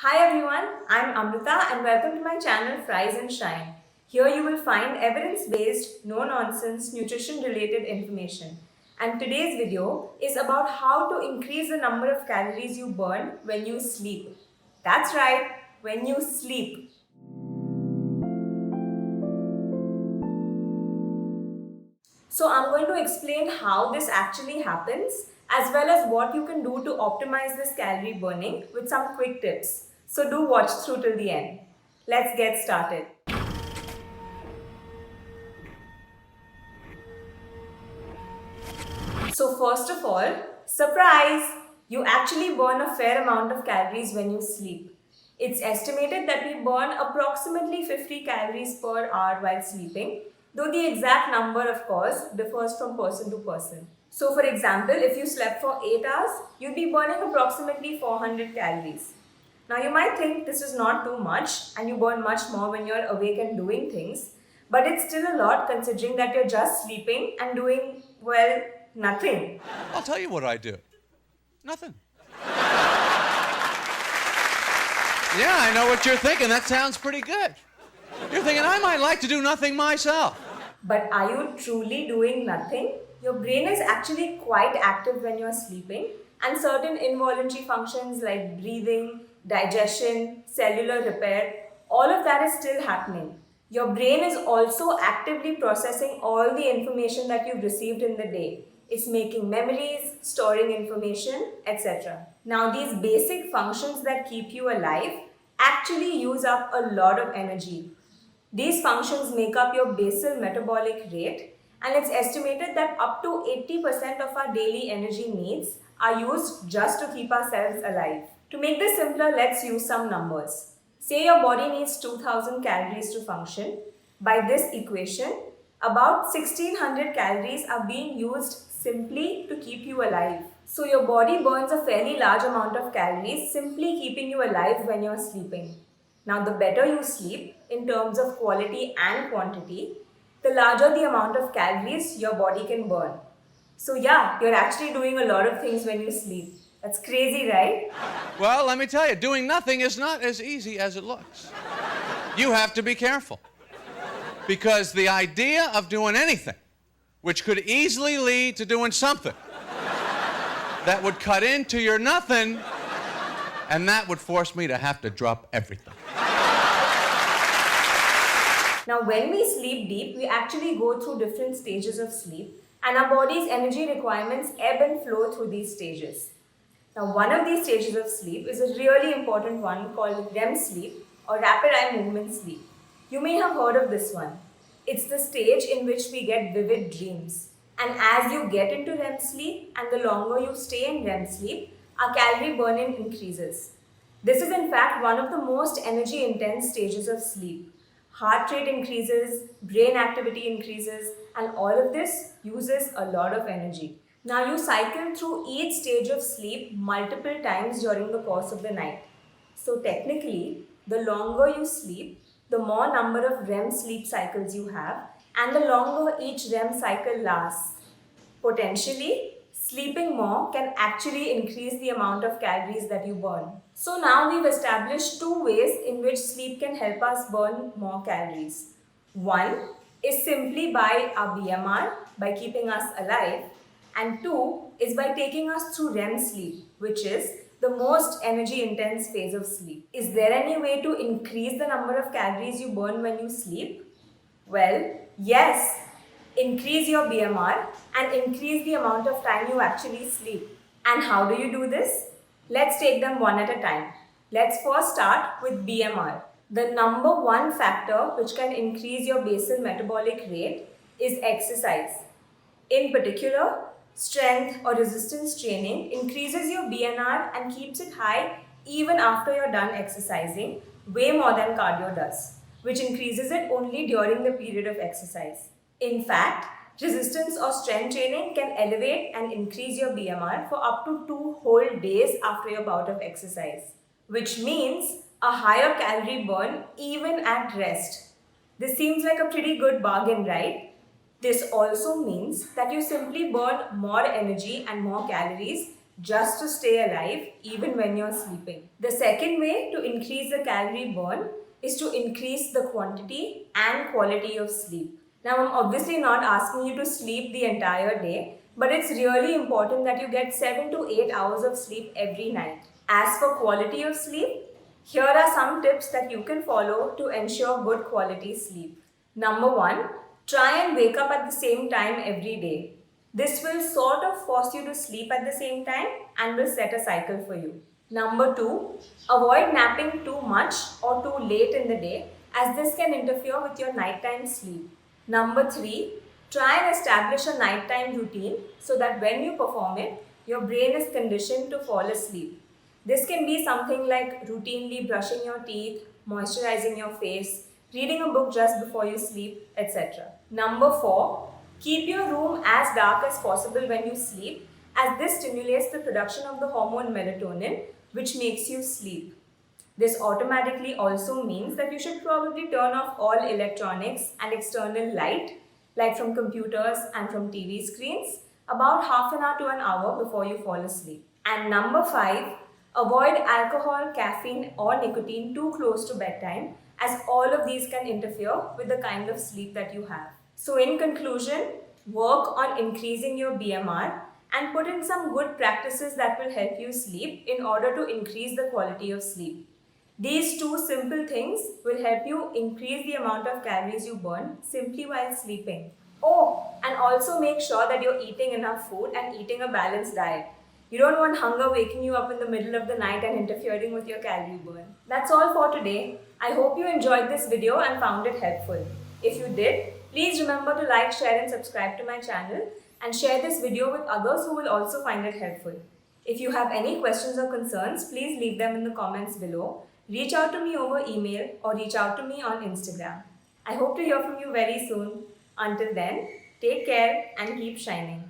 Hi everyone, I'm Amrita and welcome to my channel Fries and Shine. Here you will find evidence-based, no-nonsense, nutrition-related information. And today's video is about how to increase the number of calories you burn when you sleep. That's right, when you sleep. So I'm going to explain how this actually happens as well as what you can do to optimize this calorie burning with some quick tips. So do watch through till the end. Let's get started. So first of all, surprise! You actually burn a fair amount of calories when you sleep. It's estimated that we burn approximately 50 calories per hour while sleeping, though the exact number, of course, differs from person to person. So for example, if you slept for 8 hours, you'd be burning approximately 400 calories. Now you might think this is not too much and you burn much more when you're awake and doing things, but it's still a lot considering that you're just sleeping and doing, well, nothing. I'll tell you what I do. Nothing. Yeah, I know what you're thinking. That sounds pretty good. You're thinking, I might like to do nothing myself. But are you truly doing nothing? Your brain is actually quite active when you're sleeping, and certain involuntary functions like breathing, digestion, cellular repair, all of that is still happening. Your brain is also actively processing all the information that you've received in the day. It's making memories, storing information, etc. Now, these basic functions that keep you alive actually use up a lot of energy. These functions make up your basal metabolic rate, and it's estimated that up to 80% of our daily energy needs are used just to keep ourselves alive. To make this simpler, let's use some numbers. Say your body needs 2000 calories to function. By this equation, about 1600 calories are being used simply to keep you alive. So your body burns a fairly large amount of calories simply keeping you alive when you're sleeping. Now, the better you sleep in terms of quality and quantity, the larger the amount of calories your body can burn. So, yeah, you're actually doing a lot of things when you sleep. That's crazy, right? Well, let me tell you, doing nothing is not as easy as it looks. You have to be careful. Because the idea of doing anything, which could easily lead to doing something, that would cut into your nothing, and that would force me to have to drop everything. Now, when we sleep deep, we actually go through different stages of sleep, and our body's energy requirements ebb and flow through these stages. Now, one of these stages of sleep is a really important one called REM sleep or rapid eye movement sleep. You may have heard of this one. It's the stage in which we get vivid dreams. And as you get into REM sleep and the longer you stay in REM sleep, our calorie burning increases. This is in fact one of the most energy intense stages of sleep. Heart rate increases, brain activity increases, and all of this uses a lot of energy. Now you cycle through each stage of sleep multiple times during the course of the night. So technically, the longer you sleep, the more number of REM sleep cycles you have, and the longer each REM cycle lasts. Potentially, sleeping more can actually increase the amount of calories that you burn. So now we've established two ways in which sleep can help us burn more calories. One is simply by our BMR, by keeping us alive, and two is by taking us through REM sleep, which is the most energy intense phase of sleep. Is there any way to increase the number of calories you burn when you sleep? Well, yes. Increase your BMR and increase the amount of time you actually sleep. And how do you do this? Let's take them one at a time. Let's first start with BMR. The number one factor which can increase your basal metabolic rate is exercise. In particular, strength or resistance training increases your BMR and keeps it high even after you're done exercising, way more than cardio does, which increases it only during the period of exercise. In fact, resistance or strength training can elevate and increase your BMR for up to 2 whole days after your bout of exercise, which means a higher calorie burn even at rest. This seems like a pretty good bargain, right? This also means that you simply burn more energy and more calories just to stay alive even when you're sleeping. The second way to increase the calorie burn is to increase the quantity and quality of sleep. Now, I'm obviously not asking you to sleep the entire day, but it's really important that you get 7 to 8 hours of sleep every night. As for quality of sleep, here are some tips that you can follow to ensure good quality sleep. Number 1, try and wake up at the same time every day. This will sort of force you to sleep at the same time and will set a cycle for you. Number 2, avoid napping too much or too late in the day, as this can interfere with your nighttime sleep. Number 3, try and establish a nighttime routine so that when you perform it, your brain is conditioned to fall asleep. This can be something like routinely brushing your teeth, moisturizing your face, reading a book just before you sleep, etc. Number 4, keep your room as dark as possible when you sleep, as this stimulates the production of the hormone melatonin, which makes you sleep. This automatically also means that you should probably turn off all electronics and external light, like from computers and from TV screens, about half an hour to an hour before you fall asleep. And number 5, avoid alcohol, caffeine, or nicotine too close to bedtime, as all of these can interfere with the kind of sleep that you have. So, in conclusion, work on increasing your BMR and put in some good practices that will help you sleep in order to increase the quality of sleep. These two simple things will help you increase the amount of calories you burn simply while sleeping. Oh, and also make sure that you're eating enough food and eating a balanced diet. You don't want hunger waking you up in the middle of the night and interfering with your calorie burn. That's all for today. I hope you enjoyed this video and found it helpful. If you did, please remember to like, share and subscribe to my channel and share this video with others who will also find it helpful. If you have any questions or concerns, please leave them in the comments below. Reach out to me over email or reach out to me on Instagram. I hope to hear from you very soon. Until then, take care and keep shining.